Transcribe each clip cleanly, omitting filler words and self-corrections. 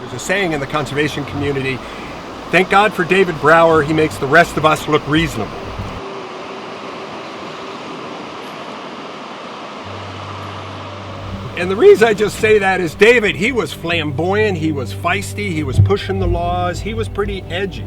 There's a saying in the conservation community, thank God for David Brower, he makes the rest of us look reasonable. And the reason I just say that is David, he was flamboyant, he was feisty, he was pushing the laws, he was pretty edgy.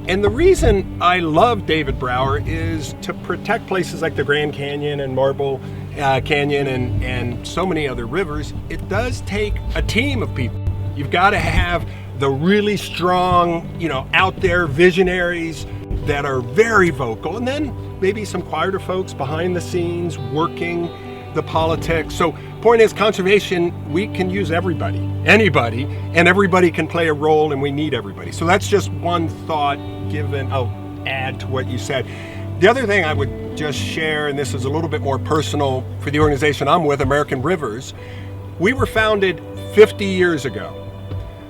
And the reason I love David Brower is to protect places like the Grand Canyon and Marble Canyon and so many other rivers. It does take a team of people. You've got to have the really strong, out there visionaries that are very vocal, and then maybe some quieter folks behind the scenes working the politics. So point is, conservation, we can use everybody, anybody, and everybody can play a role, and we need everybody. So that's just one thought given. I'll add to what you said. The other thing I would just share, and this is a little bit more personal for the organization I'm with, American Rivers, we were founded 50 years ago.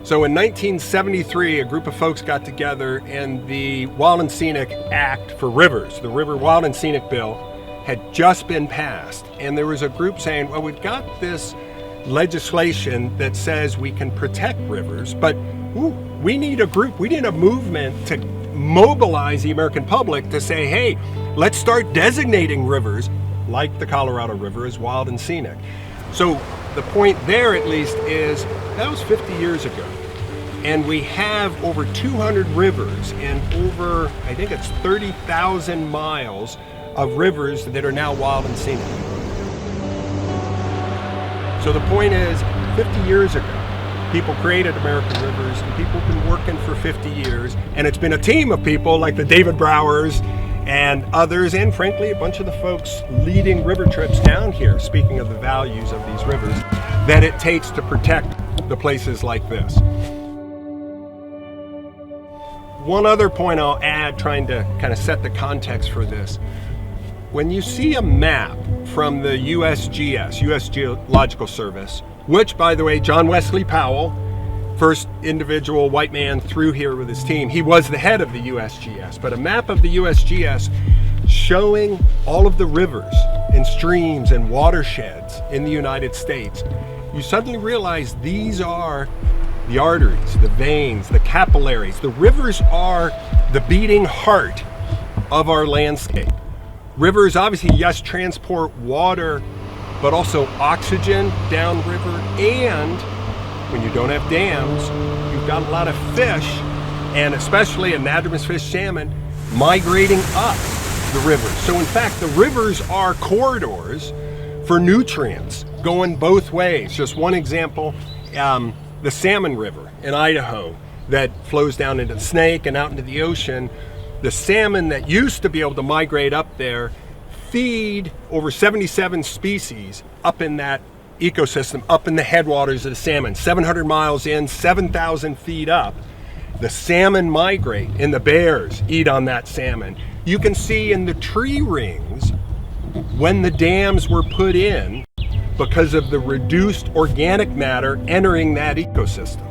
So in 1973, a group of folks got together, and the Wild and Scenic Act for Rivers, the River Wild and Scenic Bill, had just been passed. And there was a group saying, well, we've got this legislation that says we can protect rivers, but we need a group, we need a movement to mobilize the American public to say, hey, let's start designating rivers like the Colorado River as wild and scenic. So the point there, at least, is that was 50 years ago. And we have over 200 rivers and over, I think it's 30,000 miles of rivers that are now wild and scenic. So the point is, 50 years ago, people created American Rivers, and people have been working for 50 years, and it's been a team of people like the David Browers and others, and frankly, a bunch of the folks leading river trips down here, speaking of the values of these rivers, that it takes to protect the places like this. One other point I'll add, trying to kind of set the context for this. When you see a map from the USGS, U.S. Geological Service, which, by the way, John Wesley Powell, first individual white man through here with his team, he was the head of the USGS, but a map of the USGS showing all of the rivers and streams and watersheds in the United States, you suddenly realize these are the arteries, the veins, the capillaries. The rivers are the beating heart of our landscape. Rivers obviously, yes, transport water, but also oxygen downriver, and when you don't have dams, you've got a lot of fish, and especially anadromous fish, salmon, migrating up the rivers. So in fact, the rivers are corridors for nutrients going both ways. Just one example, the Salmon River in Idaho that flows down into the Snake and out into the ocean. The salmon that used to be able to migrate up there feed over 77 species up in that ecosystem, up in the headwaters of the salmon. 700 miles in, 7,000 feet up, the salmon migrate, and the bears eat on that salmon. You can see in the tree rings when the dams were put in because of the reduced organic matter entering that ecosystem.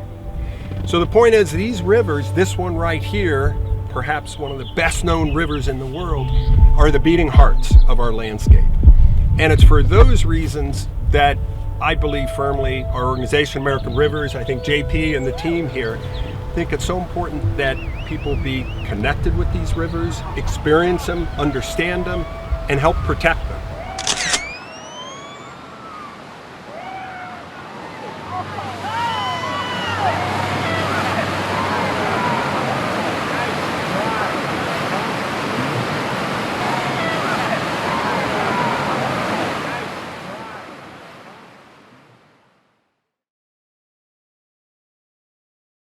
So the point is, these rivers, this one right here, perhaps one of the best known rivers in the world, are the beating hearts of our landscape. And it's for those reasons that I believe firmly our organization, American Rivers, I think JP and the team here, think it's so important that people be connected with these rivers, experience them, understand them, and help protect them.